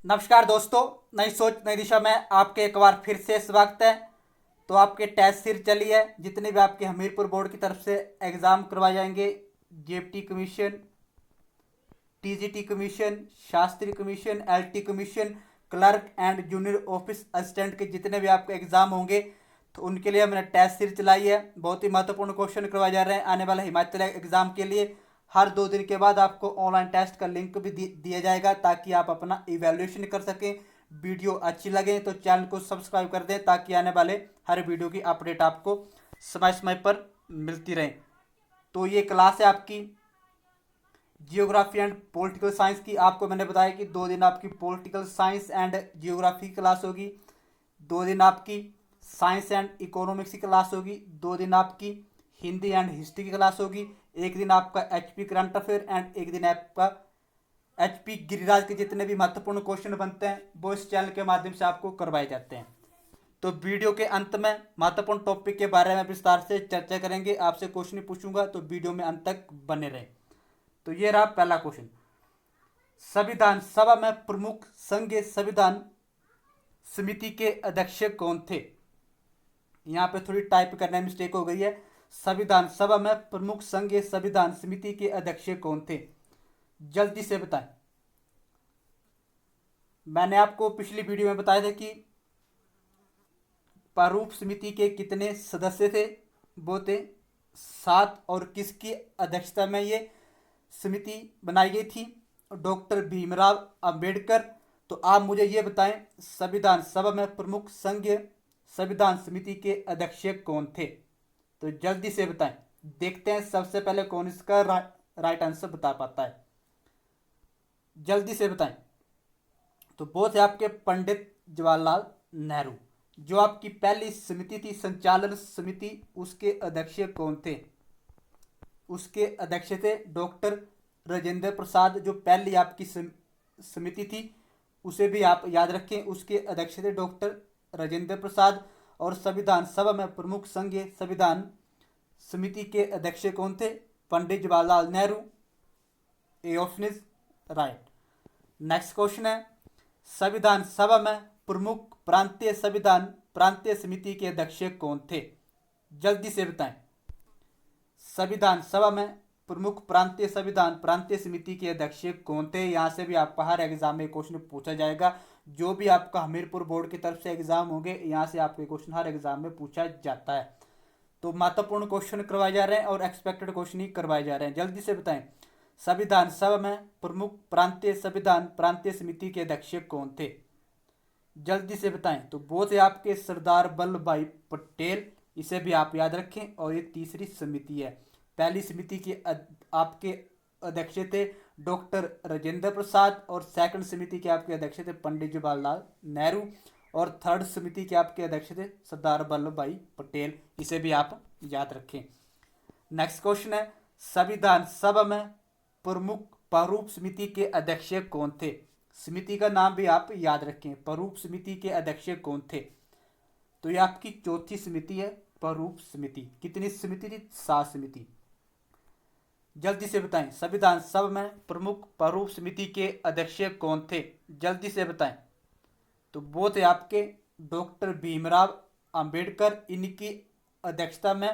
नमस्कार दोस्तों, नई सोच नई दिशा में आपके एक बार फिर से स्वागत है। तो आपके टेस्ट सीरीज चली है, जितने भी आपके हमीरपुर बोर्ड की तरफ से एग्ज़ाम करवाए जाएंगे, JFT commission, TGT commission, Shastri commission, LT commission, clerk and junior office assistant के जितने भी आपके एग्ज़ाम होंगे, तो उनके लिए हमने टेस्ट सीरीज चलाई है। बहुत ही महत्वपूर्ण क्वेश्चन करवाए जा रहे हैं आने वाले हिमाचल एग्ज़ाम के लिए। हर 2 दिन के बाद आपको ऑनलाइन टेस्ट का लिंक भी दिया जाएगा, ताकि आप अपना इवैल्यूएशन कर सकें। वीडियो अच्छी लगे तो चैनल को सब्सक्राइब कर दें, ताकि आने वाले हर वीडियो की अपडेट आपको समय समय पर मिलती रहे। तो ये क्लास है आपकी जियोग्राफी एंड पॉलिटिकल साइंस की। आपको मैंने बताया कि 2 दिन आपकी पॉलिटिकल साइंस एंड जियोग्राफी की क्लास होगी, 2 दिन आपकी साइंस एंड इकोनॉमिक्स की क्लास होगी, 2 दिन आपकी हिंदी एंड हिस्ट्री की क्लास होगी, एक दिन आपका एचपी करंट अफेयर एंड एक दिन आपका एचपी गिरिराज के जितने भी महत्वपूर्ण क्वेश्चन बनते हैं वो इस चैनल के माध्यम से आपको करवाए जाते हैं। तो वीडियो के अंत में महत्वपूर्ण टॉपिक के बारे में विस्तार से चर्चा करेंगे, आपसे क्वेश्चन पूछूंगा, तो वीडियो में अंत तक बने रहें। तो ये रहा पहला क्वेश्चन। संविधान सभा में प्रमुख संघीय संविधान समिति के अध्यक्ष कौन थे? यहाँ पे थोड़ी टाइप करने में मिस्टेक हो गई है। संविधान सभा में प्रमुख संघीय संविधान समिति के अध्यक्ष कौन थे? जल्दी से बताएं। मैंने आपको पिछली वीडियो में बताया था कि प्रारूप समिति के कितने सदस्य थे। वो थे 7, और किसकी अध्यक्षता में ये समिति बनाई गई थी? डॉक्टर भीमराव अंबेडकर। तो आप मुझे ये बताएं, संविधान सभा में प्रमुख संघीय संविधान समिति के अध्यक्ष कौन थे? तो जल्दी से बताएं। देखते हैं सबसे पहले कौन इसका राइट आंसर बता पाता है। जल्दी से बताएं। तो वो थे आपके पंडित जवाहरलाल नेहरू। जो आपकी पहली समिति थी, संचालन समिति, उसके अध्यक्ष कौन थे? उसके अध्यक्ष थे डॉक्टर राजेंद्र प्रसाद। जो पहली आपकी समिति थी उसे भी आप याद रखें, उसके अध्यक्ष थे डॉक्टर राजेंद्र प्रसाद। और संविधान सभा में प्रमुख संघीय संविधान समिति के अध्यक्ष कौन थे? Pandit Jawaharlal Nehru. A option is right. Next question है, संविधान सभा में प्रमुख प्रांतीय समिति के अध्यक्ष कौन थे? जल्दी से बताएं। संविधान सभा में प्रमुख प्रांतीय समिति के अध्यक्ष कौन थे? यहाँ से भी आपका हर एग्जाम में क्वेश्चन पूछा जाएगा। जो भी आपका हमीरपुर बोर्ड की तरफ से एग्जाम होंगे, यहाँ से आपके क्वेश्चन हर एग्जाम में पूछा जाता है। तो महत्वपूर्ण क्वेश्चन करवाए जा रहे हैं और एक्सपेक्टेड क्वेश्चन ही करवाए जा रहे हैं। जल्दी से बताएं, संविधान सभा में प्रमुख प्रांतीय समिति के अध्यक्ष कौन थे? जल्दी से बताएं। तो वो थे आपके सरदार वल्लभ भाई पटेल। इसे भी आप याद रखें। और ये तीसरी समिति है। पहली समिति के आपके अध्यक्ष थे डॉक्टर राजेंद्र प्रसाद, और सेकंड समिति के आपके अध्यक्ष थे पंडित जवाहरलाल नेहरू, और थर्ड समिति के आपके अध्यक्ष थे सरदार वल्लभ भाई पटेल। इसे भी आप याद रखें। नेक्स्ट क्वेश्चन है, संविधान सभा में प्रमुख प्रारूप समिति के अध्यक्ष कौन थे? समिति का नाम भी आप याद रखें। प्रारूप समिति के अध्यक्ष कौन थे? तो ये आपकी चौथी समिति है, प्रारूप समिति। कितनी समिति थी? 7 समिति। जल्दी से बताएं, संविधान सभा में प्रमुख प्रारूप समिति के अध्यक्ष कौन थे? जल्दी से बताएं। तो वो थे आपके डॉक्टर भीमराव अंबेडकर। इनकी अध्यक्षता में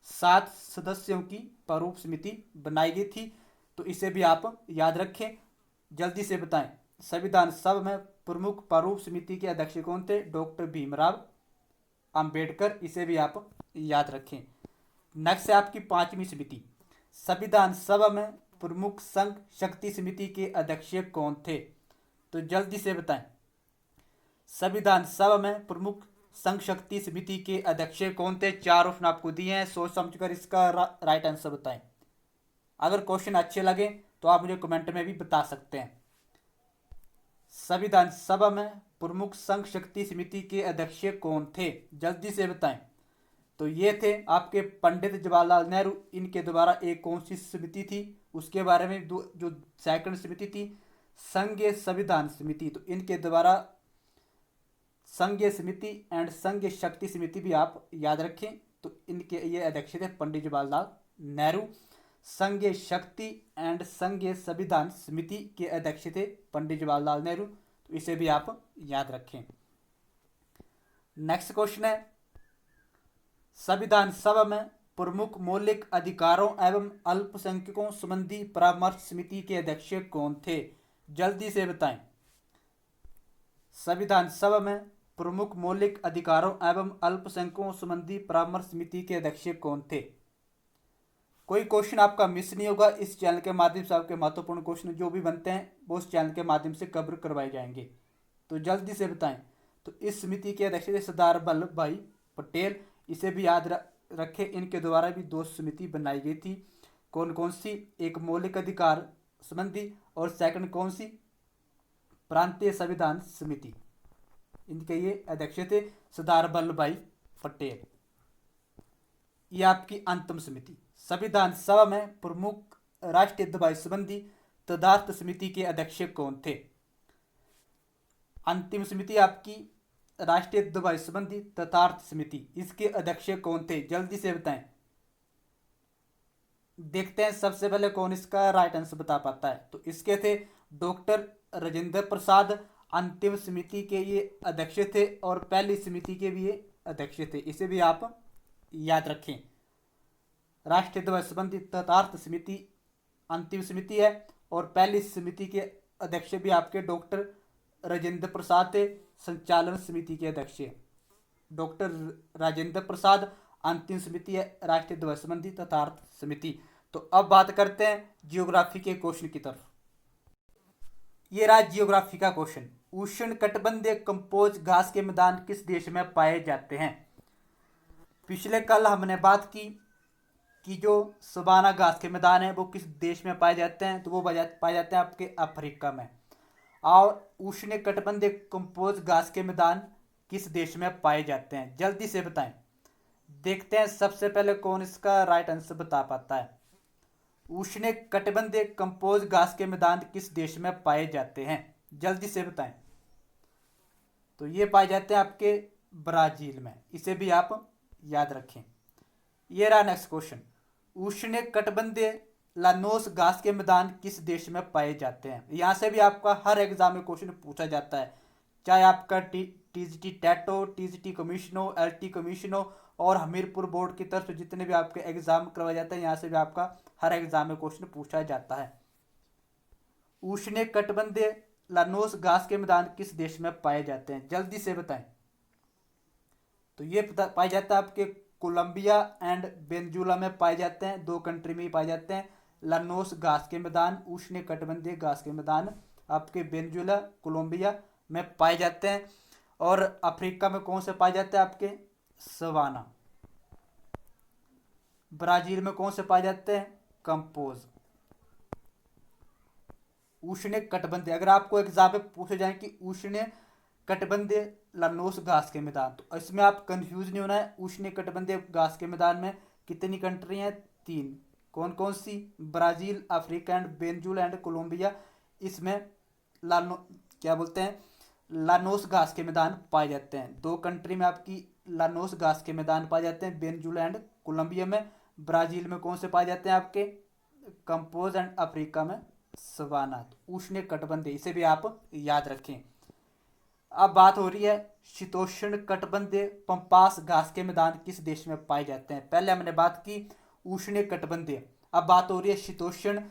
7 सदस्यों की प्रारूप समिति बनाई गई थी। तो इसे भी आप याद रखें। जल्दी से बताएं, संविधान सभा में प्रमुख प्रारूप समिति के अध्यक्ष कौन थे? डॉक्टर भीमराव अंबेडकर। इसे भी आप याद रखें। नेक्स्ट है आपकी 5वीं समिति। संविधान सभा में प्रमुख संघ शक्ति समिति के अध्यक्ष कौन थे? तो जल्दी से बताएं। संविधान सभा में प्रमुख संघ शक्ति समिति के अध्यक्ष कौन थे? 4 ऑप्शन आपको दिए हैं, सोच समझकर इसका राइट आंसर बताएं। अगर क्वेश्चन अच्छे लगे तो आप मुझे कमेंट में भी बता सकते हैं। संविधान सभा में प्रमुख संघ शक्ति समिति के अध्यक्ष कौन थे? जल्दी से बताएं। तो ये थे आपके पंडित जवाहरलाल नेहरू। इनके द्वारा एक कौन सी समिति थी उसके बारे में, जो सेकंड समिति थी संघीय संविधान समिति, तो इनके द्वारा संघीय समिति एंड संघीय शक्ति समिति भी आप याद रखें। तो इनके ये अध्यक्ष थे पंडित जवाहरलाल नेहरू। संघीय शक्ति एंड संघीय संविधान समिति के अध्यक्ष थे पंडित जवाहरलाल नेहरू। तो इसे भी आप याद रखें। नेक्स्ट क्वेश्चन है, संविधान सभा में प्रमुख मौलिक अधिकारों एवं अल्पसंख्यकों संबंधी परामर्श समिति के अध्यक्ष कौन थे? जल्दी से बताएं। संविधान सभा में प्रमुख मौलिक अधिकारों एवं अल्पसंख्यकों संबंधी परामर्श समिति के अध्यक्ष कौन थे? कोई क्वेश्चन आपका मिस नहीं होगा। इस चैनल के माध्यम से आपके महत्वपूर्ण क्वेश्चन जो भी बनते हैं वो उस चैनल के माध्यम से कवर करवाए जाएंगे। तो जल्दी से बताएं। तो इस समिति के अध्यक्ष थे सरदार वल्लभ भाई पटेल। इसे भी याद रखें, इनके द्वारा भी 2 समिति बनाई गई थी। कौन कौन सी? एक मौलिक अधिकार संबंधी और सेकंड कौन सी? प्रांतीय संविधान समिति। इनके ये अध्यक्ष थे सरदार वल्लभ भाई पटेल। ये आपकी अंतिम समिति। संविधान सभा में प्रमुख राष्ट्रीय दवाई संबंधी तदार्थ समिति के अध्यक्ष कौन थे? अंतिम समिति आपकी राष्ट्रीय दवाई संबंधी तथार्थ समिति, इसके अध्यक्ष कौन थे? जल्दी से बताएं। देखते हैं सबसे पहले कौन इसका राइट आंसर बता पाता है। तो इसके थे डॉक्टर राजेंद्र प्रसाद। अंतिम समिति के ये अध्यक्ष थे और पहली समिति के भी ये अध्यक्ष थे। इसे भी आप याद रखें। राष्ट्रीय दवाई संबंधी तथार्थ समिति अंतिम समिति है और पहली समिति के अध्यक्ष भी आपके डॉक्टर राजेंद्र प्रसाद थे। संचालन समिति के अध्यक्ष डॉक्टर राजेंद्र प्रसाद। अंतिम समिति है राष्ट्रीय दवाई संबंधी तथार्थ समिति। तो अब बात करते हैं जियोग्राफी के क्वेश्चन की तरफ। ये रहा जियोग्राफी का क्वेश्चन। उष्ण कटिबंधीय कंपोज घास के मैदान किस देश में पाए जाते हैं? पिछले कल हमने बात की कि जो सवाना घास के मैदान है वो किस देश में पाए जाते हैं। तो वो पाए जाते हैं आपके अफ्रीका में। और उष्ण कटिबंधीय कंपोज घास के मैदान किस देश में पाए जाते हैं? जल्दी से बताएं। देखते हैं सबसे पहले कौन इसका राइट आंसर बता पाता है। उष्ण कटिबंधीय कंपोज घास के मैदान किस देश में पाए जाते हैं? जल्दी से बताएं। तो ये पाए जाते हैं आपके ब्राजील में। इसे भी आप याद रखें। ये रहा नेक्स्ट क्वेश्चन। उष्ण कटिबंधीय लानोस घास के मैदान किस देश में पाए जाते हैं? यहाँ से भी आपका हर एग्जाम में क्वेश्चन पूछा जाता है, चाहे आपका टीजीटी टेट हो, टीजीटी कमीशन हो, एलटी कमीशन हो और हमीरपुर बोर्ड की तरफ से जितने भी आपके एग्जाम करवाए जाते हैं, यहाँ से भी आपका हर एग्जाम में क्वेश्चन पूछा जाता है। उष्ण कटिबंधीय लानोस घास के मैदान किस देश में पाए जाते हैं? जल्दी से बताएं। तो ये पाए जाता है आपके कोलंबिया एंड वेनेजुएला में पाए जाते हैं। 2 कंट्री में ही पाए जाते हैं लानोस घास के मैदान, उष्ण कटिबंधीय घास के मैदान आपके वेनेजुएला, कोलंबिया में पाए जाते हैं। और अफ्रीका में कौन से पाए जाते हैं? आपके सवाना। ब्राजील में कौन से पाए जाते हैं? कंपोज। उष्ण कटिबंधीय, अगर आपको एग्जाम में पूछे जाए कि उष्ण कटिबंधीय लानोस घास के मैदान, तो इसमें आप कंफ्यूज नहीं होना है। उष्ण कटिबंधीय घास के मैदान में कितनी कंट्री हैं? 3। कौन कौन सी? Brazil, Africa and Venezuela and Colombia. इसमें लानोस घास के मैदान पाए जाते हैं। 2 कंट्री में आपकी लानोस घास के मैदान पाए जाते हैं, वेनेजुएला एंड कोलंबिया में। ब्राजील में कौन से पाए जाते हैं? आपके कंपोज एंड अफ्रीका में सवाना। उष्ण कटिबंधीय, इसे भी आप याद रखें। अब बात हो रही है शीतोष्ण कटिबंधीय पंपास घास के मैदान किस देश में पाए जाते हैं? पहले हमने बात की उष्ण कटिबंधीय, अब बात हो रही है शीतोष्ण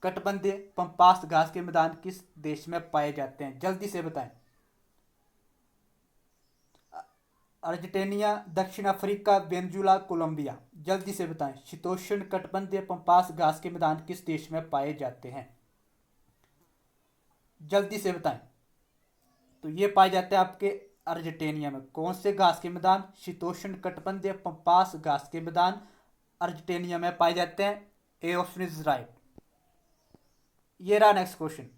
कटिबंधीय पंपास घास के मैदान किस देश में पाए जाते हैं? जल्दी से बताएं। अर्जेंटीना, दक्षिण अफ्रीका, वेनेजुएला, कोलंबिया। जल्दी से बताएं। शीतोष्ण कटिबंधीय पंपास घास के मैदान किस देश में पाए जाते हैं? जल्दी से बताएं। तो ये पाए जाते हैं आपके अर्जेंटीना में। कौन से घास के मैदान? शीतोष्ण कटिबंधीय पंपास घास के मैदान अर्जेंटीना में पाए जाते हैं। ए ऑप्शन इज राइट। ये रहा नेक्स्ट क्वेश्चन।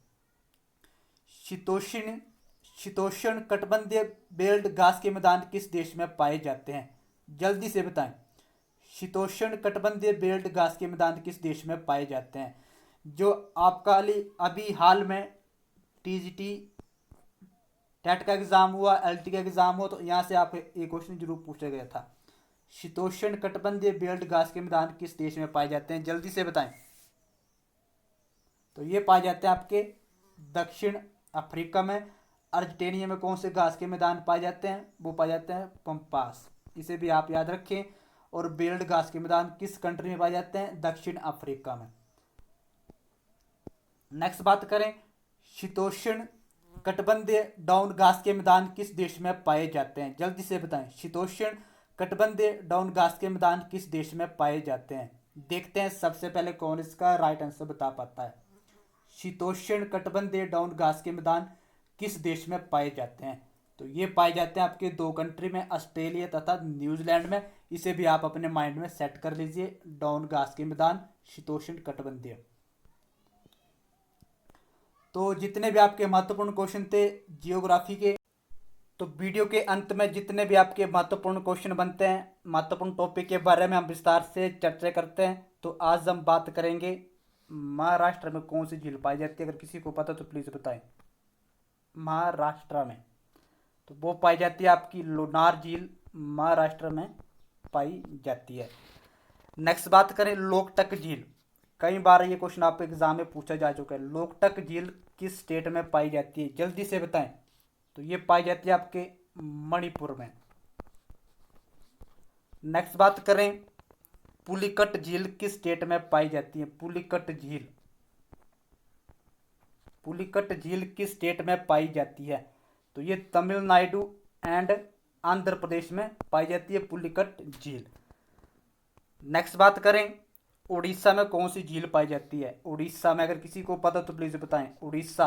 शीतोष्ण कटिबंधीय बेल्ट घास के मैदान किस देश में पाए जाते हैं? जल्दी से बताएं। शीतोष्ण कटिबंधीय बेल्ट घास के मैदान किस देश में पाए जाते हैं? जो आपका अभी हाल में टीजीटी टेट का एग्जाम हुआ, एलटी का एग्जाम हुआ, तो यहाँ से आप एक क्वेश्चन जरूर पूछा गया था। शीतोष्ण कटिबंधीय बेल्ट घास के मैदान किस देश में पाए जाते हैं? जल्दी से बताएं। तो ये पाए जाते हैं आपके दक्षिण अफ्रीका में। अर्जेंटीना में कौन से घास के मैदान पाए जाते हैं? वो पाए जाते हैं पंपास, इसे भी आप याद रखें। और बेल्ट घास के मैदान किस कंट्री में पाए जाते हैं? दक्षिण अफ्रीका में। नेक्स्ट बात करें, शीतोष्ण कटिबंधीय डाउन घास के मैदान किस देश में पाए जाते हैं? जल्दी से बताएं, शीतोष्ण कटिबंधीय डाउन घास के मैदान किस देश में पाए जाते हैं? देखते हैं सबसे पहले कौन इसका राइट आंसर बता पाता है। शीतोष्ण कटिबंधीय डाउन घास के मैदान किस देश में पाए जाते हैं? तो ये पाए जाते हैं आपके दो कंट्री में, ऑस्ट्रेलिया तथा न्यूजीलैंड में। इसे भी आप अपने माइंड में सेट कर लीजिए, डाउन घास के मैदान शीतोष्ण कटिबंधीय। तो जितने भी आपके महत्वपूर्ण क्वेश्चन थे जियोग्राफी के, तो वीडियो के अंत में जितने भी आपके महत्वपूर्ण क्वेश्चन बनते हैं, महत्वपूर्ण टॉपिक के बारे में हम विस्तार से चर्चा करते हैं। तो आज हम बात करेंगे महाराष्ट्र में कौन सी झील पाई जाती है। अगर किसी को पता तो प्लीज़ बताएं। महाराष्ट्र में तो वो पाई जाती है आपकी लोनार झील, महाराष्ट्र में पाई जाती है। नेक्स्ट बात करें लोकटक झील। कई बार ये क्वेश्चन आपको एग्जाम में पूछा जा चुका है। लोकटक झील किस स्टेट में पाई जाती है? जल्दी से बताएं। तो ये पाई जाती है आपके मणिपुर में। नेक्स्ट बात करें पुलिकट झील किस स्टेट में पाई जाती है? पुलिकट झील, पुलिकट झील किस स्टेट में पाई जाती है? तो ये तमिलनाडु एंड आंध्र प्रदेश में पाई जाती है पुलिकट झील। नेक्स्ट बात करें उड़ीसा में कौन सी झील पाई जाती है? उड़ीसा में अगर किसी को पता तो प्लीज बताएं। उड़ीसा,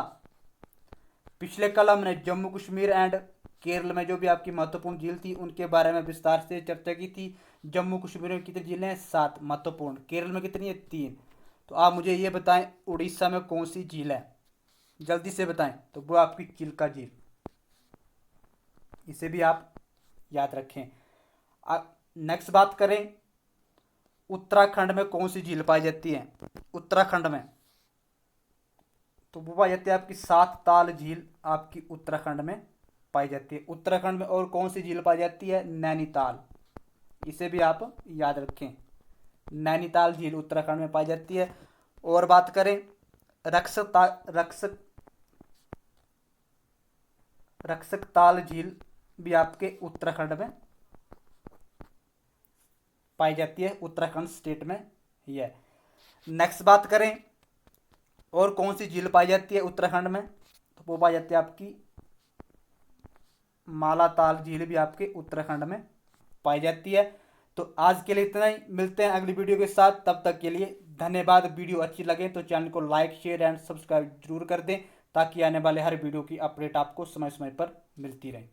पिछले कल हमने जम्मू कश्मीर एंड केरल में जो भी आपकी महत्वपूर्ण झील थी उनके बारे में विस्तार से चर्चा की थी। जम्मू कश्मीर में कितनी झीलें हैं? 7 महत्वपूर्ण। केरल में कितनी है? 3। तो आप मुझे ये बताएं उड़ीसा में कौन सी झील है? जल्दी से बताएं। तो वो आपकी चिल्का झील, इसे भी आप याद रखें। नेक्स्ट बात करें उत्तराखंड में कौन सी झील पाई जाती है? उत्तराखंड में तो वो पाई जाती है आपकी 7 ताल झील, आपकी उत्तराखंड में पाई जाती है। उत्तराखंड में और कौन सी झील पाई जाती है? नैनीताल, इसे भी आप याद रखें। नैनीताल झील उत्तराखंड में पाई जाती है। और बात करें रक्षक ताल झील भी आपके उत्तराखंड में पाई जाती है, उत्तराखंड स्टेट में ही है। नेक्स्ट बात करें और कौन सी झील पाई जाती है उत्तराखंड में? तो वो पाई जाती है आपकी मालाताल झील भी आपके उत्तराखंड में पाई जाती है। तो आज के लिए इतना ही, मिलते हैं अगली वीडियो के साथ। तब तक के लिए धन्यवाद। वीडियो अच्छी लगे तो चैनल को लाइक, शेयर एंड सब्सक्राइब जरूर कर दें ताकि आने वाले हर वीडियो की अपडेट आपको समय समय पर मिलती रहे।